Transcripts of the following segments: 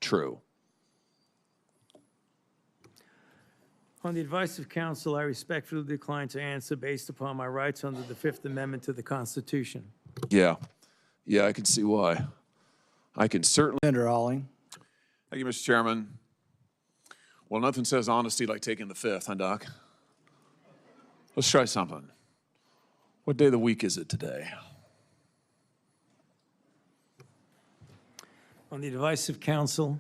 true? On the advice of counsel, I respectfully decline to answer based upon my rights under the Fifth Amendment to the Constitution. Yeah, I can see why. I can certainly. Senator Hawley. Thank you, Mr. Chairman. Well, nothing says honesty like taking the Fifth, huh, Doc? Let's try something. What day of the week is it today? On the advice of counsel,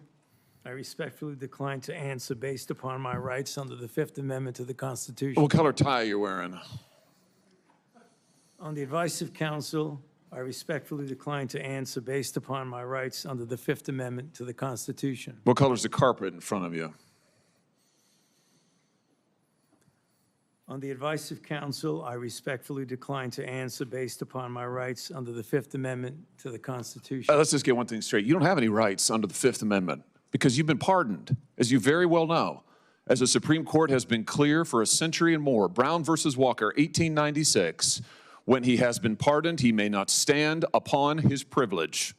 I respectfully decline to answer based upon my rights under the Fifth Amendment to the Constitution. What color tie are you wearing? On the advice of counsel, I respectfully decline to answer based upon my rights under the Fifth Amendment to the Constitution. What color's the carpet in front of you? On the advice of counsel, I respectfully decline to answer based upon my rights under the Fifth Amendment to the Constitution. Let's just get one thing straight. You don't have any rights under the Fifth Amendment because you've been pardoned, as you very well know. As the Supreme Court has been clear for a century and more, Brown versus Walker, 1896, when he has been pardoned, he may not stand upon his privilege.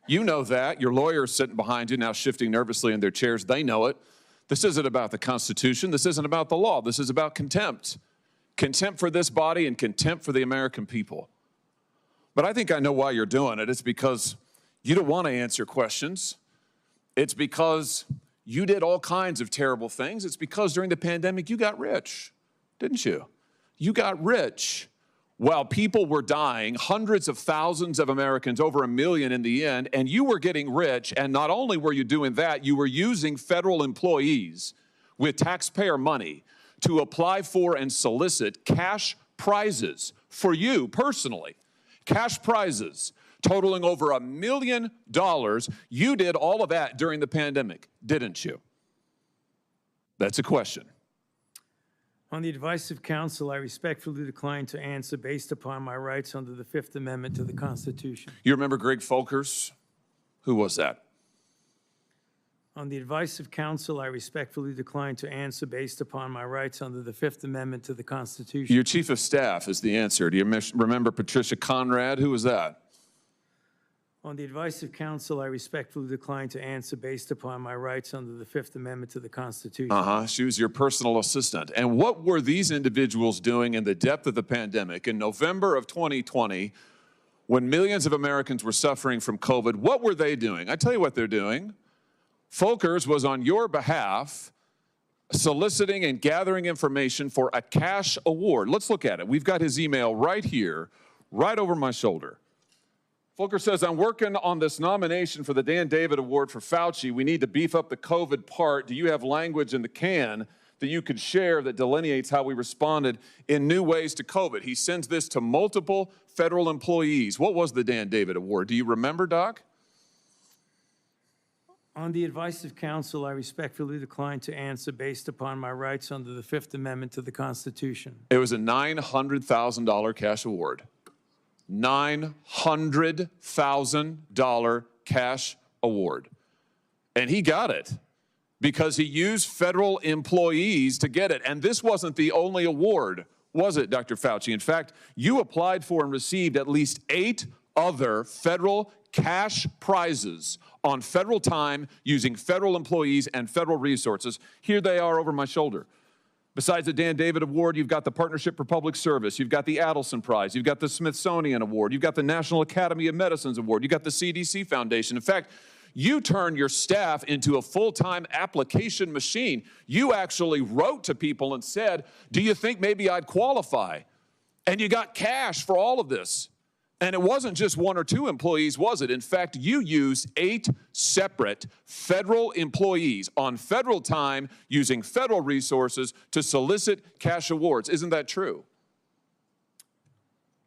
You know that. Your lawyers sitting behind you now shifting nervously in their chairs, they know it. This isn't about the Constitution. This isn't about the law. This is about contempt. Contempt for this body and contempt for the American people. But I think I know why you're doing it. It's because you don't want to answer questions. It's because you did all kinds of terrible things. It's because during the pandemic you got rich, didn't you? You got rich while people were dying, hundreds of thousands of Americans, over 1 million in the end, and you were getting rich, and not only were you doing that, you were using federal employees with taxpayer money to apply for and solicit cash prizes for you personally, cash prizes totaling over $1 million. You did all of that during the pandemic, didn't you? That's a question. On the advice of counsel, I respectfully decline to answer based upon my rights under the Fifth Amendment to the Constitution. You remember Greg Folkers? Who was that? On the advice of counsel, I respectfully decline to answer based upon my rights under the Fifth Amendment to the Constitution. Your chief of staff is the answer. Do you remember Patricia Conrad? Who was that? On the advice of counsel, I respectfully decline to answer based upon my rights under the Fifth Amendment to the Constitution. She was your personal assistant. And what were these individuals doing in the depth of the pandemic in November of 2020 when millions of Americans were suffering from COVID? What were they doing? I tell you what they're doing. Folkers was on your behalf soliciting and gathering information for a cash award. Let's look at it. We've got his email right here, right over my shoulder. Folkers says, I'm working on this nomination for the Dan David Award for Fauci. We need to beef up the COVID part. Do you have language in the can that you could share that delineates how we responded in new ways to COVID? He sends this to multiple federal employees. What was the Dan David Award? Do you remember, Doc? On the advice of counsel, I respectfully decline to answer based upon my rights under the Fifth Amendment to the Constitution. It was a $900,000 cash award. $900,000 cash award. And he got it because he used federal employees to get it. And this wasn't the only award, was it, Dr. Fauci? In fact, you applied for and received at least 8 other federal cash prizes on federal time using federal employees and federal resources. Here they are over my shoulder. Besides the Dan David Award, you've got the Partnership for Public Service, you've got the Adelson Prize, you've got the Smithsonian Award, you've got the National Academy of Medicine's Award, you've got the CDC Foundation. In fact, you turned your staff into a full-time application machine. You actually wrote to people and said, do you think maybe I'd qualify? And you got cash for all of this. And it wasn't just 1 or 2 employees, was it? In fact, you used 8 separate federal employees on federal time using federal resources to solicit cash awards. Isn't that true?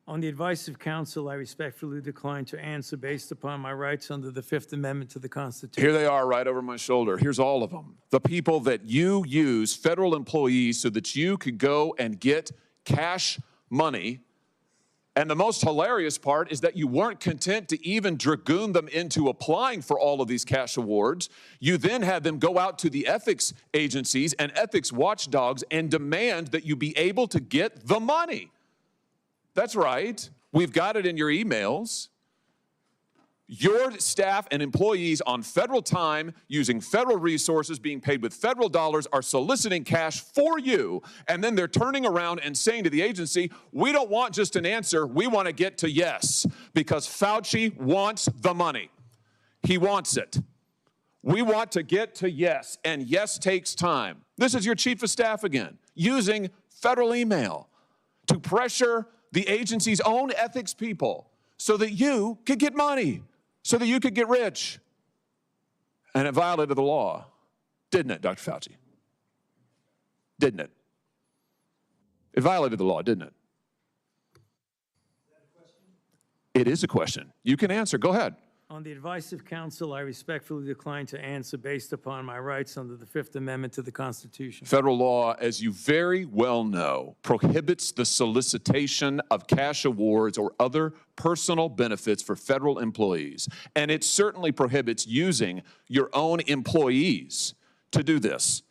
On the advice of counsel, I respectfully decline to answer based upon my rights under the Fifth Amendment to the Constitution. Here they are right over my shoulder. Here's all of them. The people that you use, federal employees, so that you could go and get cash money. And the most hilarious part is that you weren't content to even dragoon them into applying for all of these cash awards. You then had them go out to the ethics agencies and ethics watchdogs and demand that you be able to get the money. That's right. We've got it in your emails. Your staff and employees on federal time, using federal resources, being paid with federal dollars, are soliciting cash for you, and then they're turning around and saying to the agency, we don't want just an answer, we want to get to yes, because Fauci wants the money. He wants it. We want to get to yes, and yes takes time. This is your chief of staff again, using federal email to pressure the agency's own ethics people so that you could get money, so that you could get rich. And it violated the law, didn't it, Dr. Fauci? Didn't it? It violated the law, didn't it? It is a question. You can answer. Go ahead. On the advice of counsel, I respectfully decline to answer based upon my rights under the Fifth Amendment to the Constitution. Federal law, as you very well know, prohibits the solicitation of cash awards or other personal benefits for federal employees. And it certainly prohibits using your own employees to do this.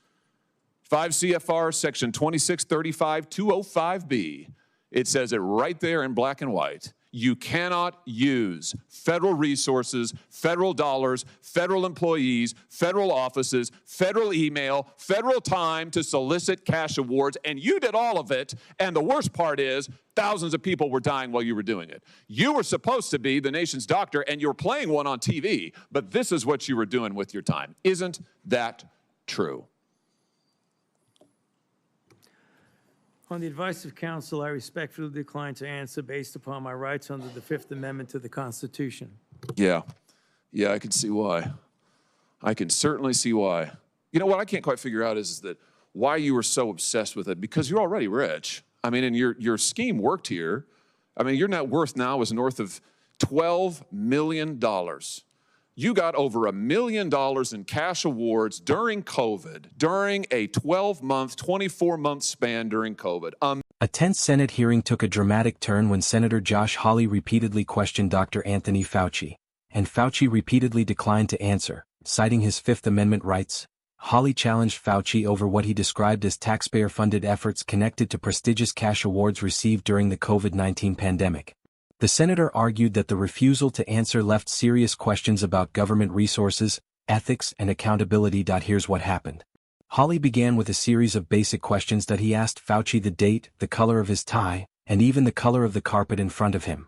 5 CFR section 2635-205B, it says it right there in black and white. You cannot use federal resources, federal dollars, federal employees, federal offices, federal email, federal time to solicit cash awards, and you did all of it, and the worst part is thousands of people were dying while you were doing it. You were supposed to be the nation's doctor, and you're playing one on TV, but this is what you were doing with your time. Isn't that true? On the advice of counsel, I respectfully decline to answer based upon my rights under the Fifth Amendment to the Constitution. Yeah, I can see why. I can certainly see why. You know what I can't quite figure out is that why you were so obsessed with it, because you're already rich. I mean, and your scheme worked here. I mean, your net worth now is north of $12 million. You got over $1 million in cash awards during COVID, during a 12-month, 24-month span during COVID. A tense Senate hearing took a dramatic turn when Senator Josh Hawley repeatedly questioned Dr. Anthony Fauci, and Fauci repeatedly declined to answer, citing his Fifth Amendment rights. Hawley challenged Fauci over what he described as taxpayer-funded efforts connected to prestigious cash awards received during the COVID-19 pandemic. The senator argued that the refusal to answer left serious questions about government resources, ethics, and accountability. Here's what happened. Hawley began with a series of basic questions that he asked Fauci: the date, the color of his tie, and even the color of the carpet in front of him.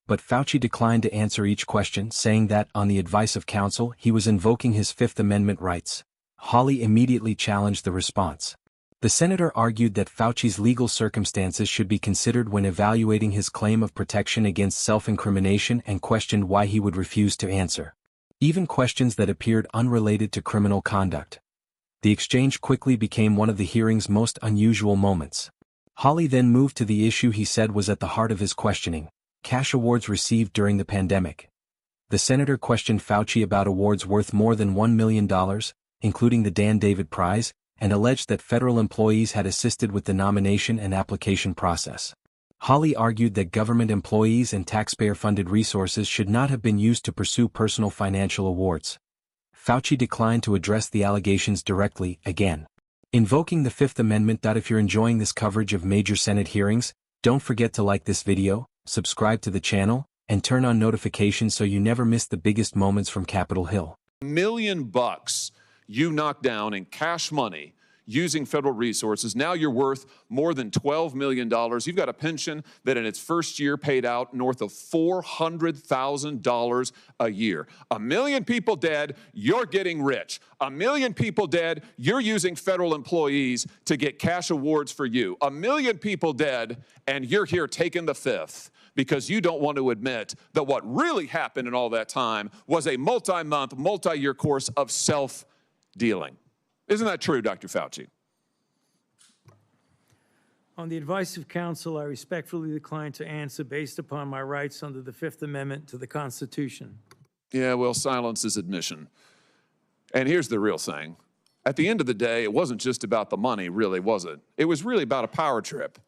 But Fauci declined to answer each question, saying that, on the advice of counsel, he was invoking his Fifth Amendment rights. Hawley immediately challenged the response. The senator argued that Fauci's legal circumstances should be considered when evaluating his claim of protection against self-incrimination and questioned why he would refuse to answer, even questions that appeared unrelated to criminal conduct. The exchange quickly became one of the hearing's most unusual moments. Hawley then moved to the issue he said was at the heart of his questioning: cash awards received during the pandemic. The senator questioned Fauci about awards worth more than $1 million, including the Dan David Prize, and alleged that federal employees had assisted with the nomination and application process. Hawley argued that government employees and taxpayer-funded resources should not have been used to pursue personal financial awards. Fauci declined to address the allegations directly, again, invoking the Fifth Amendment. If you're enjoying this coverage of major Senate hearings, don't forget to like this video, subscribe to the channel, and turn on notifications so you never miss the biggest moments from Capitol Hill. $1 million you knocked down in cash money using federal resources. Now you're worth more than $12 million. You've got a pension that in its first year paid out north of $400,000 a year. 1 million people dead, you're getting rich. 1 million people dead, you're using federal employees to get cash awards for you. 1 million people dead, and you're here taking the fifth because you don't want to admit that what really happened in all that time was a multi-month, multi-year course of self-dealing. Isn't that true, Dr. Fauci? On the advice of counsel, I respectfully decline to answer based upon my rights under the Fifth Amendment to the Constitution. Yeah, well, silence is admission. And here's the real thing. At the end of the day, it wasn't just about the money, really, was it? It was really about a power trip.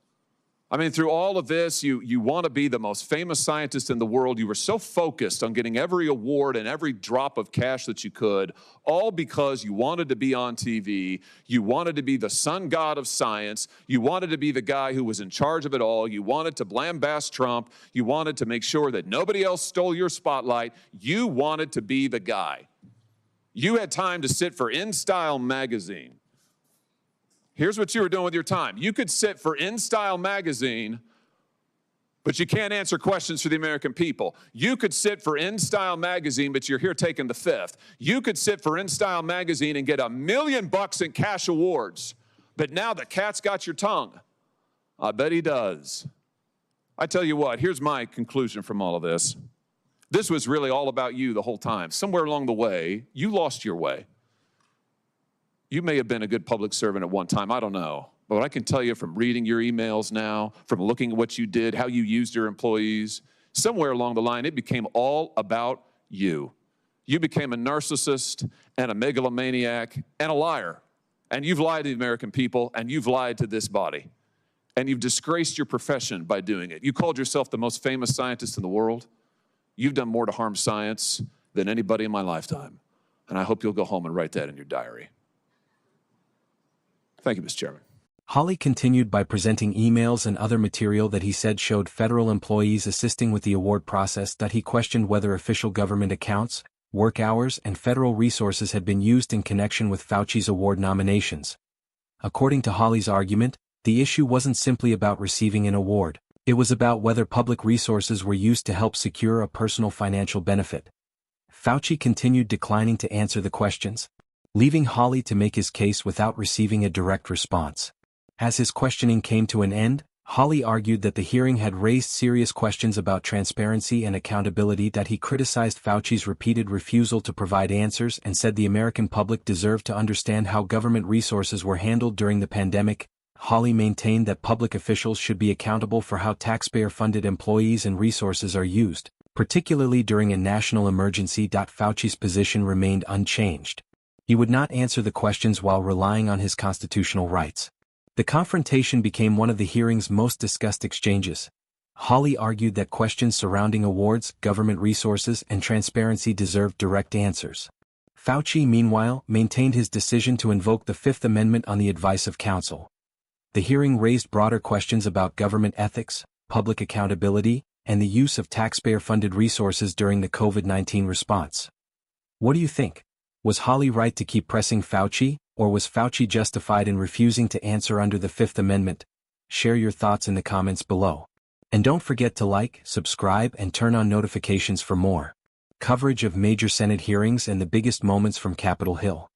I mean, through all of this, you want to be the most famous scientist in the world. You were so focused on getting every award and every drop of cash that you could, all because you wanted to be on TV. You wanted to be the sun god of science. You wanted to be the guy who was in charge of it all. You wanted to lambast Trump. You wanted to make sure that nobody else stole your spotlight. You wanted to be the guy. You had time to sit for InStyle magazine. Here's what you were doing with your time. You could sit for InStyle magazine, but you can't answer questions for the American people. You could sit for InStyle magazine, but you're here taking the fifth. You could sit for InStyle magazine and get $1 million in cash awards, but now the cat's got your tongue. I bet he does. I tell you what, here's my conclusion from all of this. This was really all about you the whole time. Somewhere along the way, you lost your way. You may have been a good public servant at one time, I don't know. But I can tell you from reading your emails now, from looking at what you did, how you used your employees, somewhere along the line, it became all about you. You became a narcissist and a megalomaniac and a liar. And you've lied to the American people, and you've lied to this body. And you've disgraced your profession by doing it. You called yourself the most famous scientist in the world. You've done more to harm science than anybody in my lifetime. And I hope you'll go home and write that in your diary. Thank you, Mr. Chairman. Hawley continued by presenting emails and other material that he said showed federal employees assisting with the award process that he questioned whether official government accounts, work hours, and federal resources had been used in connection with Fauci's award nominations. According to Hawley's argument, the issue wasn't simply about receiving an award, it was about whether public resources were used to help secure a personal financial benefit. Fauci continued declining to answer the questions, leaving Hawley to make his case without receiving a direct response. As his questioning came to an end, Hawley argued that the hearing had raised serious questions about transparency and accountability, that he criticized Fauci's repeated refusal to provide answers and said the American public deserved to understand how government resources were handled during the pandemic. Hawley maintained that public officials should be accountable for how taxpayer-funded employees and resources are used, particularly during a national emergency. Fauci's position remained unchanged. He would not answer the questions while relying on his constitutional rights. The confrontation became one of the hearing's most discussed exchanges. Hawley argued that questions surrounding awards, government resources, and transparency deserved direct answers. Fauci, meanwhile, maintained his decision to invoke the Fifth Amendment on the advice of counsel. The hearing raised broader questions about government ethics, public accountability, and the use of taxpayer-funded resources during the COVID-19 response. What do you think? Was Hawley right to keep pressing Fauci, or was Fauci justified in refusing to answer under the Fifth Amendment? Share your thoughts in the comments below. And don't forget to like, subscribe, and turn on notifications for more coverage of major Senate hearings and the biggest moments from Capitol Hill.